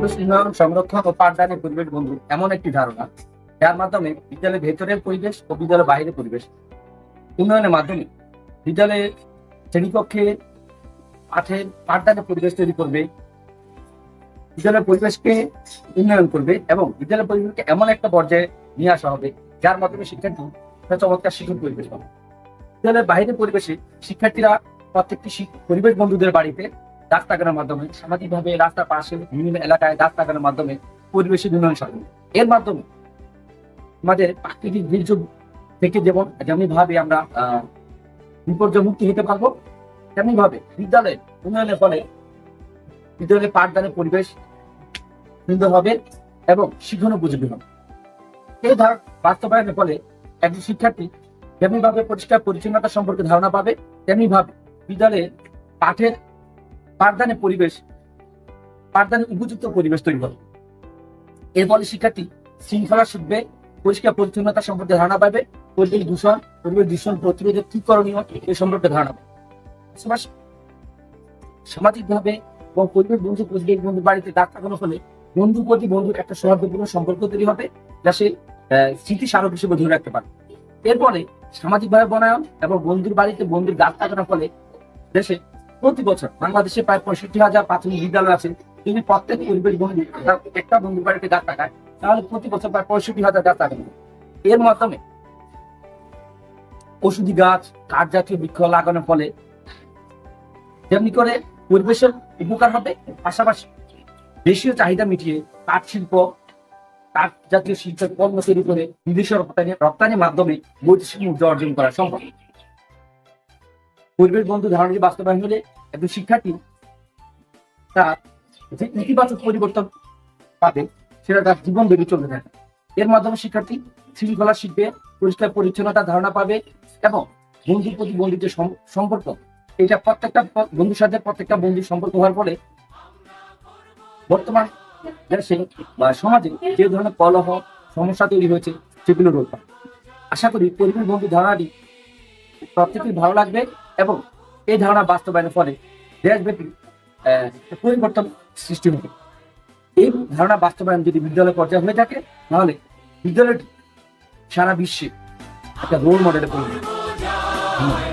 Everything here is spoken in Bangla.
পরিবেশ উন্নয়ন, সংরক্ষণ ও পাঠদানের পরিবেশ বন্ধু এমন একটি ধারণা যার মাধ্যমে বিদ্যালয়ের ভেতরের পরিবেশ ও বিদ্যালয়ের বাইরের পরিবেশ উন্নয়নের মাধ্যমে বিদ্যালয়ের শ্রেণীকক্ষে পাঠদানের পরিবেশ তৈরি করবে, বিদ্যালয়ের পরিবেশকে উন্নয়ন করবে এবং বিদ্যালয়ের পরিবেশকে এমন একটা পর্যায়ে নিয়ে আসা হবে যার মাধ্যমে শিক্ষার্থী একটা চমৎকার শিক্ষণ পরিবেশ পাবে। বিদ্যালয়ের বাইরের পরিবেশে শিক্ষার্থীরা প্রত্যেকটি পরিবেশ বন্ধুদের বাড়িতে গাছ লাগানোর মাধ্যমে, সামাজিকভাবে রাস্তার পাশে বিভিন্ন এলাকায় গাছ লাগানোর মাধ্যমে পরিবেশের উন্নয়ন সাধন। এর মাধ্যমে আমাদের প্রাকৃতিক দুর্যোগ থেকে যেমনি ভাবে আমরা বিপর্যয় মুক্তি হতে পারবো, তেমনি ভাবে বিদ্যালয়ের উন্নয়নের ফলে বিদ্যালয়ের পাঠদানের পরিবেশ সুন্দর হবে এবং শিক্ষণ উপযোগী হবে। এই বাস্তবায়নের ফলে একজন শিক্ষার্থী যেমনি ভাবে পরিষ্কার পরিচ্ছন্নতা সম্পর্কে ধারণা পাবে, তেমনি ভাবে বিদ্যালয়ে পাঠদানের উপযুক্ত পরিবেশ তৈরি হবে। এর ফলে শিক্ষার্থী শৃঙ্খলা শিখবে, পরিষ্কার পরিচ্ছন্নতা সম্পর্কে ধারণা পাবে, পরিবেশ দূষণ প্রতিরোধে কি করণীয় এই সম্পর্কে ধারণা পাবে। পাশাপাশি সামাজিকভাবে এবং পরিবেশ বন্ধুর বাড়িতে গাছ লাগানোর ফলে বন্ধুর প্রতি বন্ধুর একটা সৌহার্দ্যপূর্ণ সম্পর্ক তৈরি হবে, যা সে স্মৃতি স্মারক হিসেবে ধরে রাখতে পারে। এরপরে সামাজিকভাবে বনায়ন এবং বন্ধুর বাড়িতে বন্ধুর গাছ লাগানোর ফলে দেশে প্রতি বছর বাংলাদেশে প্রায় 65,000 প্রাথমিক বিদ্যালয় আছে। যদি প্রত্যেক পরিবেশ বন্ধু একটা বন্ধুর বাড়িতে গাছ লাগায়, তাহলে প্রতি বছর প্রায় 65,000 গাছ লাগানো। এর মাধ্যমে ওষুধি গাছ, কাঠ জাতীয় বৃক্ষ লাগানোর ফলে যেমনি করে পরিবেশের উপকার হবে, পাশাপাশি দেশীয় চাহিদা মিটিয়ে কাঠ জাতীয় শিল্পের পণ্য তৈরি করে বিদেশে রপ্তানির মাধ্যমে বৈদেশিক মুদ্রা অর্জন করা সম্ভব। পরিবেশ বন্ধু ধারণাটি বাস্তবায়ন হলে একজন শিক্ষার্থী তার যে ইতিবাচক পরিবর্তন পাবে, সেটা তার জীবন বেড়ে চলতে থাকে। এর মাধ্যমে শিক্ষার্থী শৃঙ্খলা শিখবে, পরিষ্কার পরিচ্ছন্নতার ধারণা পাবে এবং বন্ধুর প্রতি বন্ধুর যে সম্পর্ক, এটা প্রত্যেকটা বন্ধুর সাথে প্রত্যেকটা বন্ধুর সম্পর্ক হওয়ার ফলে বর্তমান দেশে বা সমাজে যে ধরনের কলহ সমস্যা তৈরি হয়েছে সেগুলো রোধ পাবে। আশা করি পরিবেশ বন্ধু ধারণাটি প্রত্যেকের ভালো লাগবে এবং এই ধারণা বাস্তবায়নের ফলে দেশব্যাপী পরিবর্তন সৃষ্টি হবে। এই ধারণা বাস্তবায়ন যদি বিদ্যালয় পর্যায়ে হয়ে থাকে, তাহলে বিদ্যালয়টি সারা বিশ্বে একটা রোল মডেলে পরিণত হবে।